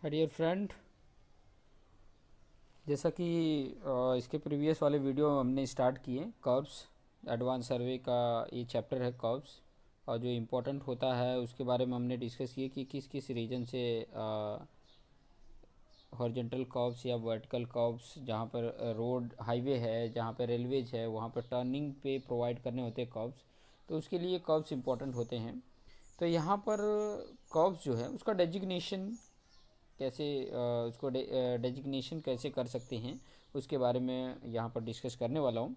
Dear friend, जैसा कि इसके प्रीवियस वाले वीडियो हमने स्टार्ट किए कर्व्स एडवांस सर्वे का। ये चैप्टर है कर्व्स, और जो इम्पोर्टेंट होता है उसके बारे में हमने डिस्कस किए कि किस किस रीजन से हॉरिजॉन्टल कर्व्स या वर्टिकल कर्व्स, जहाँ पर रोड हाईवे है, जहाँ पर रेलवेज है, वहाँ पर टर्निंग पे प्रोवाइड करने होते हैं कर्व्स, तो उसके लिए कर्व्स इम्पोर्टेंट होते हैं। तो यहाँ पर कर्व्स जो है उसका डेजिग्नेशन कैसे, उसको डेजिग्नेशन कैसे कर सकते हैं उसके बारे में यहाँ पर डिस्कस करने वाला हूँ।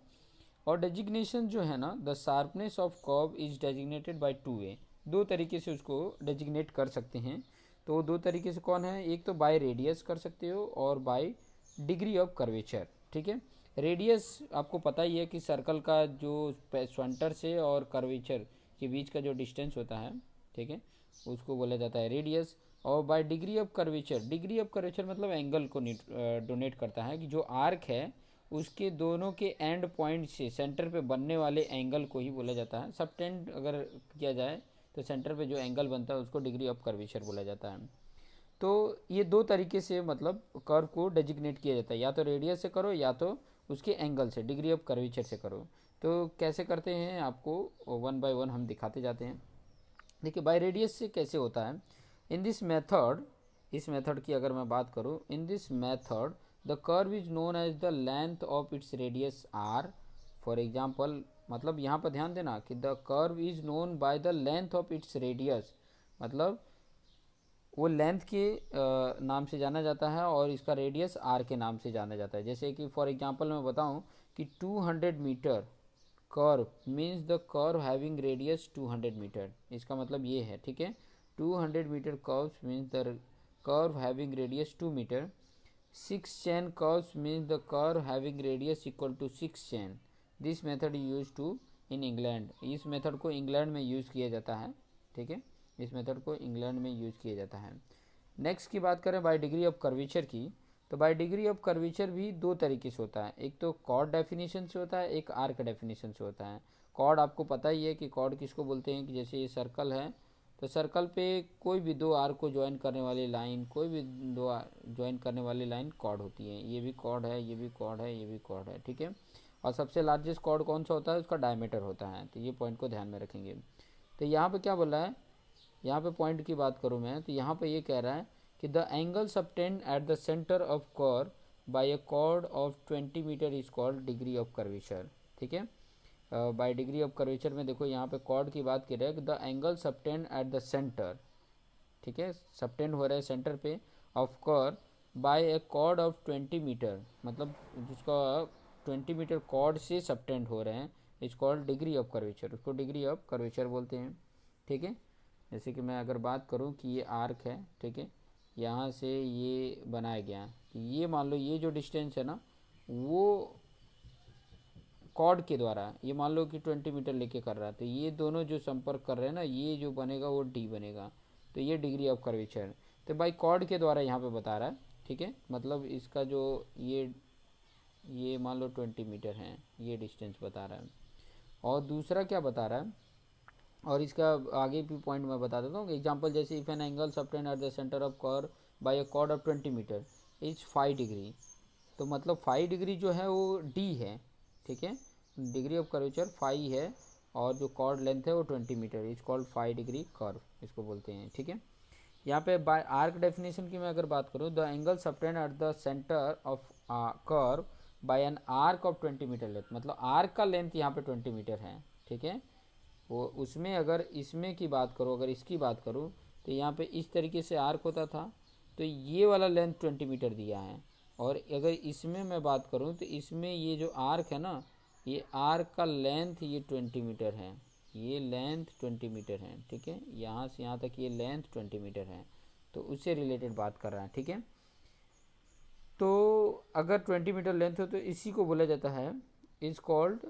और डेजिग्नेशन जो है ना, the sharpness of curve is designated by two way. दो तरीके से उसको डेजिग्नेट कर सकते हैं। तो दो तरीके से कौन है, एक तो बाय रेडियस कर सकते हो और बाय डिग्री ऑफ कर्वेचर। ठीक है, रेडियस आपको पता ही है कि सर्कल का जो सेंटर से और कर्वेचर के बीच का जो डिस्टेंस होता है, ठीक है, उसको बोला जाता है रेडियस। और बाय डिग्री ऑफ कर्वेचर मतलब एंगल को डोनेट करता है कि जो आर्क है उसके दोनों के एंड पॉइंट से सेंटर पे बनने वाले एंगल को ही बोला जाता है। सबटेंड अगर किया जाए तो सेंटर पे जो एंगल बनता है उसको डिग्री ऑफ कर्वेचर बोला जाता है। तो ये दो तरीके से मतलब कर्व को डेजिग्नेट किया जाता है, या तो रेडियस से करो या तो उसके एंगल से डिग्री ऑफ कर्वेचर से करो। तो कैसे करते हैं आपको वन बाय वन हम दिखाते जाते हैं। देखिए बाय रेडियस से कैसे होता है। इन दिस मेथड, इस मेथड की अगर मैं बात करूं, in this method the curve is known as the length of its radius R. For example, मतलब यहाँ पर ध्यान देना कि the curve is known by the length of its radius, मतलब वो लेंथ के नाम से जाना जाता है और इसका रेडियस आर के नाम से जाना जाता है। जैसे कि फॉर एग्जांपल मैं बताऊं कि 200 metre curve means the curve having radius 200 metre, इसका मतलब ये है। ठीक है, 200 metre curves means the curve having radius 2 metre. 6 chain curves means the curve having radius equal to 6 chain. This method use to in England, इस method को England में use किया जाता है। ठीक है, इस मेथड को इंग्लैंड में यूज़ किया जाता है। नेक्स्ट की बात करें बाय डिग्री ऑफ कर्वेचर की, तो बाय डिग्री ऑफ कर्वेचर भी दो तरीके से होता है। एक तो कॉर्ड डेफिनेशन से होता है, एक आर्क डेफिनेशन से होता है। कॉर्ड आपको पता ही है कि कॉर्ड किसको बोलते हैं, कि जैसे ये सर्कल है तो सर्कल पे कोई भी दो आर्क को ज्वाइन करने वाली लाइन, कोई भी दो ज्वाइन करने वाली लाइन कॉर्ड होती है। ये भी कॉर्ड है, ये भी कॉर्ड है, ये भी कॉर्ड है। ठीक है, और सबसे लार्जेस्ट कॉर्ड कौन सा होता है, उसका डायमीटर होता है। तो ये पॉइंट को ध्यान में रखेंगे। तो यहाँ पे क्या बोला है, यहाँ पे पॉइंट की बात करूँ मैं तो यहाँ पे ये कह रहा है कि the angle subtended at the centre of curve by a chord of 20 metre is called degree of curvature. ठीक है, बाय डिग्री ऑफ कर्वेचर में देखो यहाँ पे कॉर्ड की बात करें कि the angle subtended at the centre, ठीक है, सबटेंड हो रहा है सेंटर पे, of curve by a chord of 20 metre, मतलब जिसका 20 मीटर कॉर्ड से सबटेंड हो रहे हैं, is called degree of curvature, उसको डिग्री ऑफ कर्वेचर बोलते हैं। ठीक है, जैसे कि मैं अगर बात करूं कि ये आर्क है, ठीक है, यहाँ से ये बनाया गया है, तो ये मान लो ये जो डिस्टेंस है ना, वो कॉर्ड के द्वारा ये मान लो कि 20 मीटर लेके कर रहा है, तो ये दोनों जो संपर्क कर रहे हैं ना, ये जो बनेगा वो डी बनेगा। तो ये डिग्री ऑफ कर्वेचर तो बाई कॉर्ड के द्वारा यहाँ पे बता रहा है। ठीक है, मतलब इसका जो ये मान लो 20 मीटर है, ये डिस्टेंस बता रहा है। और दूसरा क्या बता रहा है, और इसका आगे भी पॉइंट मैं बता देता हूँ। एग्जांपल जैसे if an angle subtended at the centre of curve by a chord of 20 metre is 5 degree, तो मतलब 5 डिग्री जो है वो डी है। ठीक है, डिग्री ऑफ कर्वेचर 5 है और जो कॉर्ड लेंथ है वो 20 metre, is called 5 degree curve, इसको बोलते हैं। ठीक है, यहाँ पे बाय आर्क डेफिनेशन की मैं अगर बात करूँ, the angle subtended at the centre of curve by an arc of 20 metre length, मतलब आर्क का लेंथ यहाँ पे 20 मीटर है। ठीक है, वो उसमें अगर इसमें की बात करो, अगर इसकी बात करूँ तो यहाँ पे इस तरीके से आर्क होता था, तो ये वाला लेंथ 20 मीटर दिया है। और अगर इसमें मैं बात करूँ तो इसमें ये जो आर्क है ना, ये आर्क का लेंथ ये 20 मीटर है, ये लेंथ 20 मीटर है। ठीक है, यहाँ से यहाँ तक ये लेंथ 20 मीटर है, तो उससे रिलेटेड बात कर रहा है। ठीक है, तो अगर 20 मीटर लेंथ हो तो इसी को बोला जाता है, इज कॉल्ड,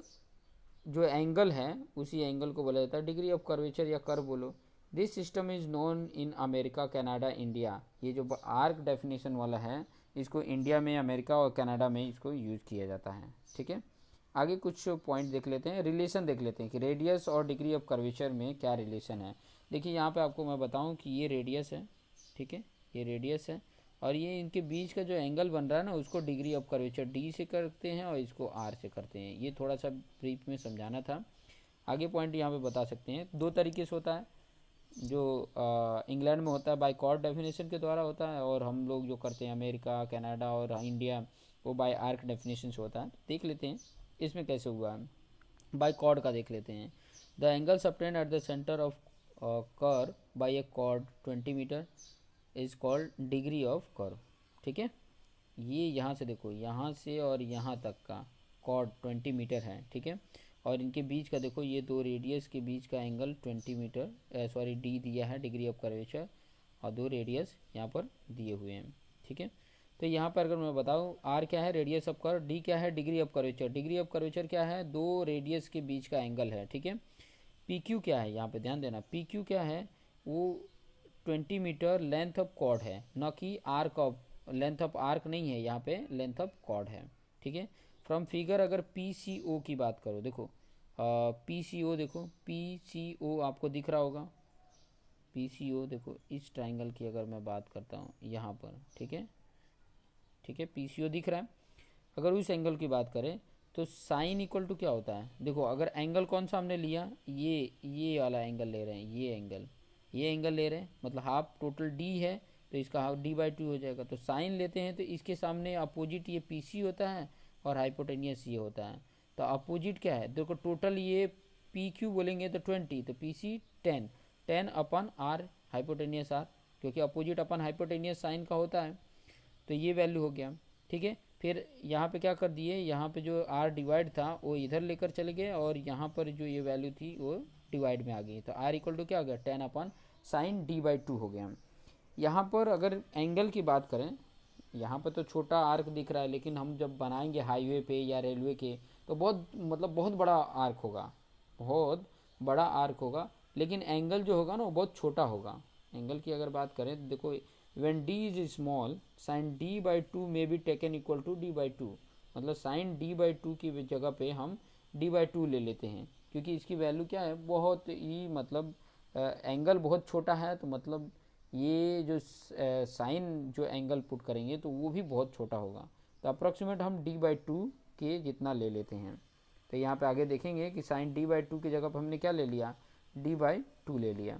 जो एंगल है उसी एंगल को बोला जाता है डिग्री ऑफ कर्वेचर या कर्व बोलो। This system is known in America, Canada, India. ये जो आर्क डेफिनेशन वाला है इसको इंडिया में, अमेरिका और कनाडा में इसको यूज किया जाता है। ठीक है, आगे कुछ पॉइंट देख लेते हैं, रिलेशन देख लेते हैं कि रेडियस और डिग्री ऑफ कर्वेचर में क्या रिलेशन है। देखिए यहाँ पे आपको मैं बताऊँ कि ये रेडियस है, ठीक है, ये रेडियस है और ये इनके बीच का जो एंगल बन रहा है ना उसको डिग्री ऑफ कर्वेचर डी से करते हैं और इसको आर से करते हैं। ये थोड़ा सा ब्रीफ में समझाना था। आगे पॉइंट यहाँ पे बता सकते हैं, दो तरीके से होता है। जो इंग्लैंड में होता है बाय कॉर्ड डेफिनेशन के द्वारा होता है, और हम लोग जो करते हैं अमेरिका, कनाडा और इंडिया, वो बाय आर्क डेफिनेशन से होता है। देख लेते हैं इसमें कैसे हुआ है। बाय कॉर्ड का देख लेते हैं। The angle subtended at the centre of curve by a chord 20 metre is called degree of curve. ठीक है, ये यहाँ से देखो, यहाँ से और यहाँ तक का कॉर्ड 20 मीटर है। ठीक है, और इनके बीच का देखो, ये दो रेडियस के बीच का एंगल 20 मीटर सॉरी डी दिया है, डिग्री ऑफ कर्वेचर, और दो रेडियस यहाँ पर दिए हुए हैं। ठीक है, तो यहाँ पर अगर मैं बताऊँ, आर क्या है, रेडियस ऑफ कर्व, डी क्या है, degree of curvature. Degree of curvature क्या है, दो रेडियस के बीच का एंगल है। ठीक है, पी क्यू क्या है, यहाँ पे ध्यान देना, पी क्यू क्या है, वो 20 मीटर लेंथ ऑफ कॉर्ड है, न कि arc of, length of arc नहीं है, यहाँ पे लेंथ ऑफ कॉर्ड है। ठीक है, फ्रॉम फिगर अगर पी सी ओ की बात करो, देखो पी सी ओ, देखो पी सी ओ आपको दिख रहा होगा, पी सी ओ देखो, इस ट्राइंगल की अगर मैं बात करता हूँ यहाँ पर। ठीक है, ठीक है, पी सी ओ दिख रहा है। अगर उस एंगल की बात करें तो साइन इक्वल टू क्या होता है, देखो अगर एंगल कौन सा हमने लिया, ये वाला एंगल ले रहे हैं, ये एंगल ले रहे हैं, मतलब हाफ टोटल डी है, तो इसका हाफ डी बाई टू हो जाएगा। तो साइन लेते हैं तो इसके सामने अपोजिट ये पी सी होता है और हाइपोटेनियस ये होता है। तो अपोजिट क्या है, देखो टोटल ये पी क्यू बोलेंगे तो 20, तो P C 10 upon R, hypotenuse R, क्योंकि अपोजिट अपन हाइपोटेनियस साइन का होता है। तो ये वैल्यू हो गया। ठीक है, फिर यहाँ पे क्या कर दिए, यहाँ पे जो आर डिवाइड था वो इधर लेकर चले गए, और यहाँ पर जो ये वैल्यू थी वो डिवाइड में आ गई। तो आर इक्वल टू क्या हो गया, 10 upon sine D by to हो गया। यहाँ पर अगर एंगल की बात करें, यहाँ पर तो छोटा आर्क दिख रहा है, लेकिन हम जब बनाएंगे हाईवे पे या रेलवे के तो बहुत मतलब बहुत बड़ा आर्क होगा, बहुत बड़ा आर्क होगा, लेकिन एंगल जो होगा ना वो बहुत छोटा होगा। एंगल की अगर बात करें तो देखो, when d is small sin d by 2 may be taken equal to d by 2, मतलब sin d by 2 की जगह पे हम d by 2 ले लेते हैं, क्योंकि इसकी वैल्यू क्या है, बहुत ही मतलब एंगल बहुत छोटा है, तो मतलब ये जो साइन जो एंगल पुट करेंगे तो वो भी बहुत छोटा होगा। तो अप्रॉक्सीमेट हम d by 2 के जितना ले लेते हैं। तो यहाँ पे आगे देखेंगे कि साइन d by 2 की जगह पर हमने क्या ले लिया, d by 2 ले लिया।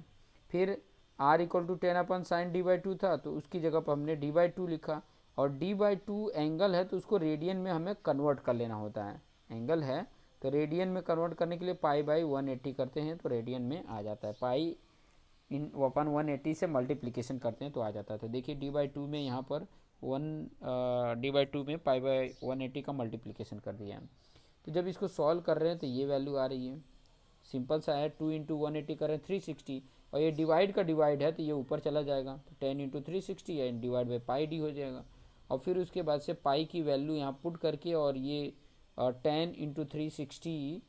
फिर R equal to 10 upon sine D by two था, तो उसकी जगह पर हमने डी बाई टू लिखा, और डी बाई टू एंगल है तो उसको रेडियन में हमें कन्वर्ट कर लेना होता है। एंगल है तो रेडियन में कन्वर्ट करने के लिए पाई बाई 180 करते हैं तो रेडियन में आ जाता है, पाई इन अपन 180 से मल्टीप्लिकेशन करते हैं तो आ जाता है। तो देखिए डी बाई टू में यहाँ पर डी बाई टू में पाई बाई 180 का मल्टीप्लिकेशन कर दिया है। तो जब इसको सॉल्व कर रहे हैं तो ये वैल्यू आ रही है, सिंपल सा है, 2 इंटू 180 करें 360, और ये डिवाइड का डिवाइड है तो ये ऊपर चला जाएगा, तो 10 इंटू 360 है डिवाइड बाई पाई डी हो जाएगा। और फिर उसके बाद से पाई की वैल्यू यहाँ पुट करके, और ये 10 इंटू 360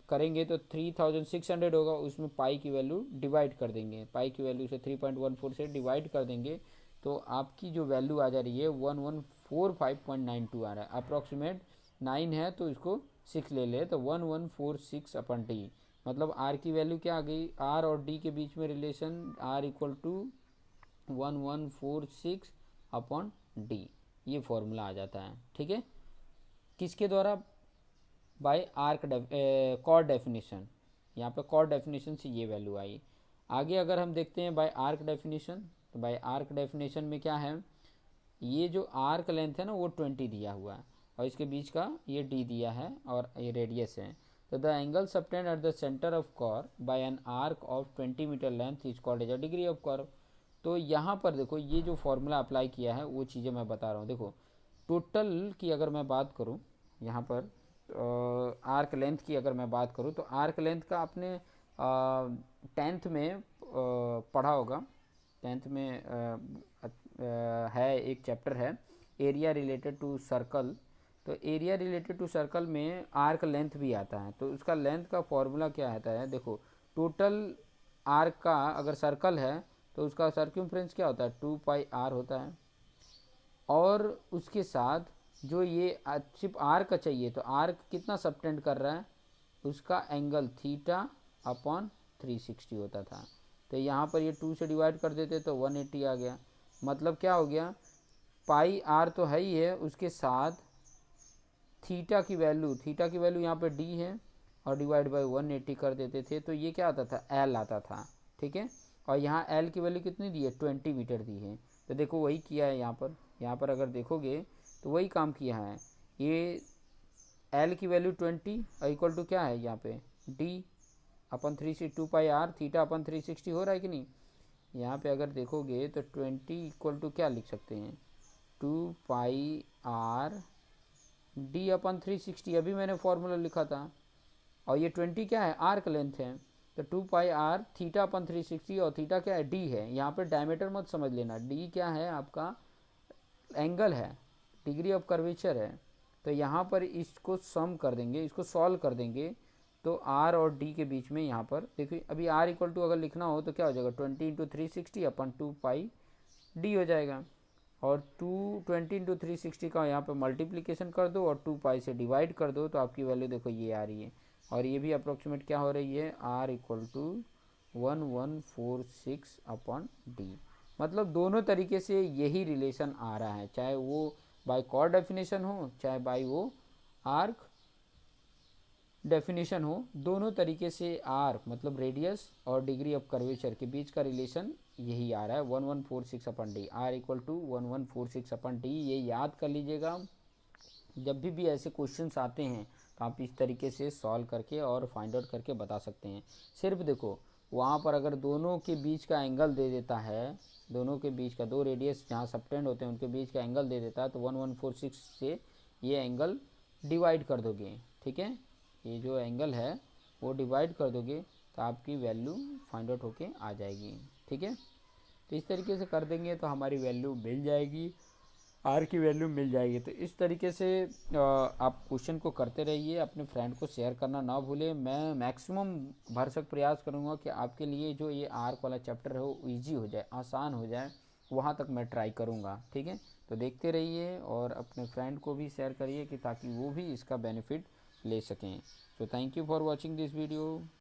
करेंगे तो 3600 होगा, उसमें पाई की वैल्यू डिवाइड कर देंगे, पाई की वैल्यू से 3.14 से डिवाइड कर देंगे, तो आपकी जो वैल्यू आ जा रही है 1145.92 आ रहा है। अप्रॉक्सीमेट 9 है तो इसको 6 ले ले, तो 1146 अपन डी, मतलब आर की वैल्यू क्या आ गई, आर और डी के बीच में relation R equal to 1146 upon D, ये फॉर्मूला आ जाता है। ठीक है, किसके द्वारा, बाय आर्क कॉर्ड डेफिनेशन, यहाँ पे कॉर्ड डेफिनेशन से ये वैल्यू आई। आगे अगर हम देखते हैं बाय आर्क डेफिनेशन, तो बाय आर्क डेफिनेशन में क्या है, ये जो आर्क लेंथ है ना वो 20 दिया हुआ है, और इसके बीच का ये d दिया है और ये रेडियस है। तो the angle subtended at the centre of curve by an arc of 20 metre length is called as a degree of curve. तो यहाँ पर देखो ये जो फॉर्मूला अप्लाई किया है वो चीज़ें मैं बता रहा हूँ। देखो टोटल की अगर मैं बात करूँ, यहाँ पर आर्क लेंथ की अगर मैं बात करूँ, तो आर्क लेंथ का आपने 10th में पढ़ा होगा, 10th में है एक चैप्टर है एरिया रिलेटेड टू सर्कल, तो एरिया रिलेटेड टू सर्कल में आर्क लेंथ भी आता है। तो उसका लेंथ का फॉर्मूला क्या आता है, देखो टोटल आर्क का अगर सर्कल है तो उसका सर्क्यूम्फ्रेंस क्या होता है, 2 पाई आर होता है, और उसके साथ जो ये सिर्फ आर्क का चाहिए, तो आर्क कितना सबटेंड कर रहा है, उसका एंगल थीटा अपॉन 360 होता था। तो यहाँ पर ये 2 से डिवाइड कर देते तो 180 आ गया। मतलब क्या हो गया, पाई आर तो है ही है, उसके साथ थीटा की वैल्यू यहाँ पे डी है और डिवाइड बाई 180 कर देते थे, तो ये क्या आता था, एल आता था। ठीक है, और यहाँ एल की वैल्यू कितनी दी है, 20 मीटर दी है। तो देखो वही किया है यहाँ पर अगर देखोगे तो वही काम किया है। ये एल की वैल्यू 20 और इक्वल टू क्या है यहाँ पे, d upon 2 pi r theta upon 360 हो रहा है कि नहीं। यहाँ पे अगर देखोगे तो 20 इक्वल टू क्या लिख सकते हैं, 2 पाई आर डी अपन 360, अभी मैंने फॉर्मूला लिखा था। और ये 20 क्या है, आर्क लेंथ है, तो 2 पाई आर थीटा अपन 360, और थीटा क्या है, डी है। यहाँ पे डायमीटर मत समझ लेना, डी क्या है आपका, एंगल है, डिग्री ऑफ कर्वेचर है। तो यहाँ पर इसको सम कर देंगे, इसको सॉल्व कर देंगे, तो आर और डी के बीच में यहाँ पर देखिए, अभी आर इक्वल टू अगर लिखना हो तो क्या हो जाएगा, 20 इंटू 360 अपन 2 पाई डी हो जाएगा। और 220 इंटू 360 का यहाँ पे मल्टीप्लीकेशन कर दो और 2 पाई से डिवाइड कर दो, तो आपकी वैल्यू देखो ये आ रही है। और ये भी अप्रोक्सीमेट क्या हो रही है, R equal to 1146 upon D. मतलब दोनों तरीके से यही रिलेशन आ रहा है, चाहे वो बाय कॉर्ड डेफिनेशन हो चाहे बाय वो आर्क डेफिनेशन हो, दोनों तरीके से आर्क मतलब रेडियस और डिग्री ऑफ कर्वेचर के बीच का रिलेशन यही आ रहा है, 1146 upon d, r equal to 1146 upon d. ये याद कर लीजिएगा, जब भी ऐसे क्वेश्चंस आते हैं तो आप इस तरीके से सॉल्व करके और फाइंड आउट करके बता सकते हैं। सिर्फ देखो वहाँ पर अगर दोनों के बीच का एंगल दे देता है, दोनों के बीच का, दो रेडियस जहाँ सबटेंड होते हैं उनके बीच का एंगल दे देता है, तो 1146 से ये एंगल डिवाइड कर दोगे। ठीक है, ये जो एंगल है वो डिवाइड कर दोगे तो आपकी वैल्यू फाइंड आउट होके आ जाएगी। ठीक है, तो इस तरीके से कर देंगे तो हमारी वैल्यू मिल जाएगी, आर की वैल्यू मिल जाएगी। तो इस तरीके से आप क्वेश्चन को करते रहिए, अपने फ्रेंड को शेयर करना ना भूलें। मैं मैक्सिमम भरसक प्रयास करूँगा कि आपके लिए जो ये आर्क वाला चैप्टर है वो ईजी हो जाए, आसान हो जाए, वहाँ तक मैं ट्राई करूँगा। ठीक है, तो देखते रहिए और अपने फ्रेंड को भी शेयर करिए कि ताकि वो भी इसका बेनिफिट ले सकें। So thank you for watching this video.